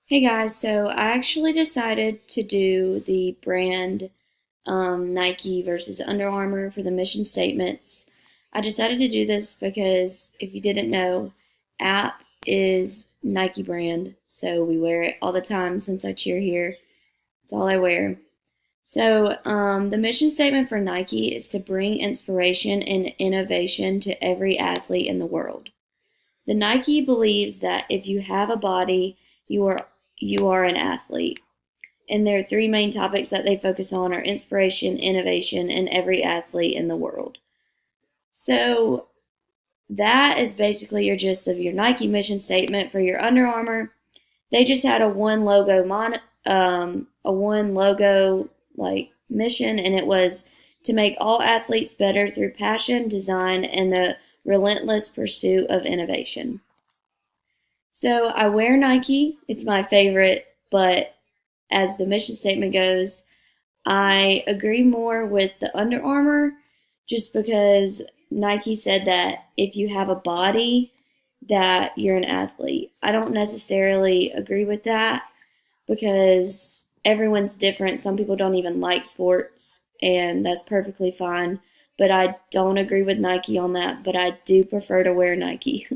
Hey guys, so I actually decided to do the brand Nike versus Under Armour for the mission statements. I decided to do this because if you didn't know, App is Nike brand, so we wear it all the time since I cheer here. It's all I wear. So, the mission statement for Nike is to bring inspiration and innovation to every athlete in the world. The Nike believes that if you have a body, you are you are an athlete. And their three main topics that they focus on are inspiration, innovation, and every athlete in the world. So that is basically your gist of your Nike mission statement. For your Under Armour, they just had a one logo like mission, and it was to make all athletes better through passion, design, and the relentless pursuit of innovation. So I wear Nike. It's my favorite, but as the mission statement goes, I agree more with the Under Armour just because Nike said that if you have a body that you're an athlete. I don't necessarily agree with that because everyone's different. Some people don't even like sports and that's perfectly fine. But I don't agree with Nike on that, but I do prefer to wear Nike.